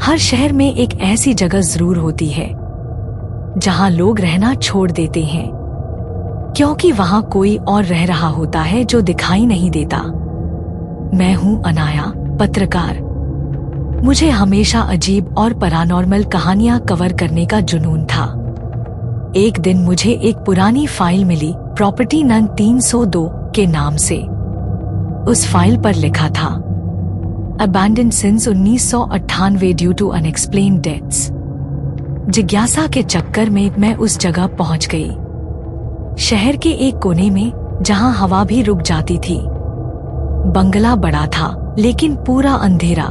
हर शहर में एक ऐसी जगह जरूर होती है जहां लोग रहना छोड़ देते हैं, क्योंकि वहां कोई और रह रहा होता है जो दिखाई नहीं देता। मैं हूं अनाया, पत्रकार। मुझे हमेशा अजीब और पैरानॉर्मल कहानियां कवर करने का जुनून था। एक दिन मुझे एक पुरानी फाइल मिली, प्रॉपर्टी नंबर 302 के नाम से। उस फाइल पर लिखा था, abandoned since 1998 due to unexplained deaths. जिज्ञासा के चक्कर में मैं उस जगह पहुंच गई, शहर के एक कोने में जहां हवा भी रुक जाती थी। बंगला बड़ा था लेकिन पूरा अंधेरा।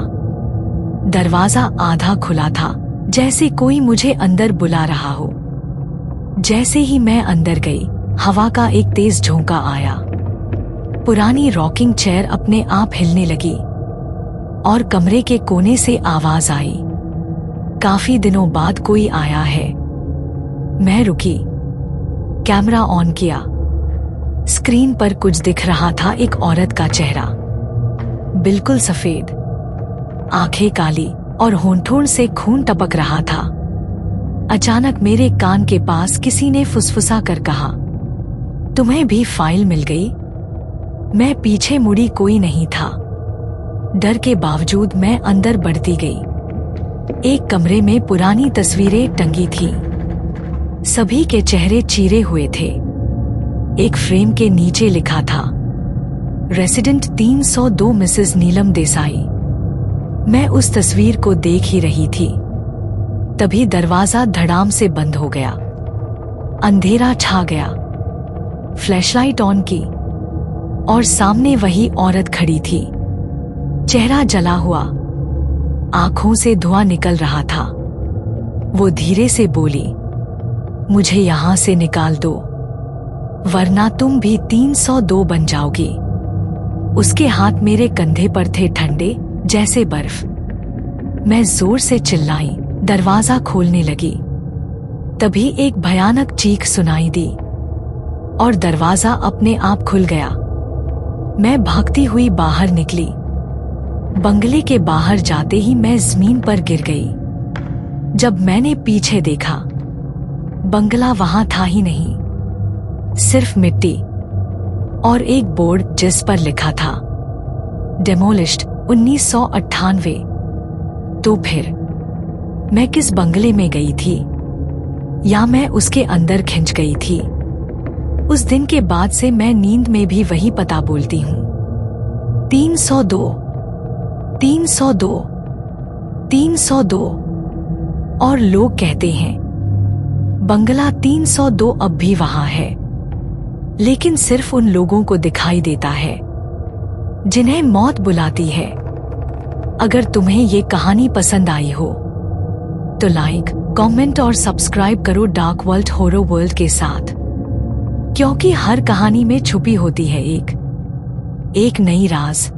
दरवाजा आधा खुला था, जैसे कोई मुझे अंदर बुला रहा हो। जैसे ही मैं अंदर गई, हवा का एक तेज झोंका आया। पुरानी रॉकिंग चेयर अपने आप हिलने लगी और कमरे के कोने से आवाज आई, काफी दिनों बाद कोई आया है। मैं रुकी, कैमरा ऑन किया। स्क्रीन पर कुछ दिख रहा था, एक औरत का चेहरा, बिल्कुल सफेद, आंखें काली और होंठों से खून टपक रहा था। अचानक मेरे कान के पास किसी ने फुसफुसा कर कहा, तुम्हें भी फाइल मिल गई? मैं पीछे मुड़ी, कोई नहीं था। डर के बावजूद मैं अंदर बढ़ती गई। एक कमरे में पुरानी तस्वीरें टंगी थीं। सभी के चेहरे चीरे हुए थे। एक फ्रेम के नीचे लिखा था, रेसिडेंट 302 मिसेस नीलम देसाई। मैं उस तस्वीर को देख ही रही थी, तभी दरवाजा धड़ाम से बंद हो गया। अंधेरा छा गया। फ्लैशलाइट ऑन की और सामने वही औरत खड़ी थी, चेहरा जला हुआ, आंखों से धुआं निकल रहा था। वो धीरे से बोली, मुझे यहां से निकाल दो, वरना तुम भी 302 बन जाओगी। उसके हाथ मेरे कंधे पर थे, ठंडे जैसे बर्फ। मैं जोर से चिल्लाई, दरवाजा खोलने लगी। तभी एक भयानक चीख सुनाई दी और दरवाजा अपने आप खुल गया। मैं भागती हुई बाहर निकली। बंगले के बाहर जाते ही मैं जमीन पर गिर गई। जब मैंने पीछे देखा, बंगला वहां था ही नहीं, सिर्फ मिट्टी और एक बोर्ड जिस पर लिखा था, डेमोलिश्ड 1998। तो फिर मैं किस बंगले में गई थी, या मैं उसके अंदर खिंच गई थी? उस दिन के बाद से मैं नींद में भी वही पता बोलती हूँ, 302, 302, 302। और लोग कहते हैं बंगला 302 अब भी वहां है, लेकिन सिर्फ उन लोगों को दिखाई देता है जिन्हें मौत बुलाती है। अगर तुम्हें ये कहानी पसंद आई हो तो लाइक, कमेंट और सब्सक्राइब करो डार्क वर्ल्ड हॉरर वर्ल्ड के साथ, क्योंकि हर कहानी में छुपी होती है एक नई राज।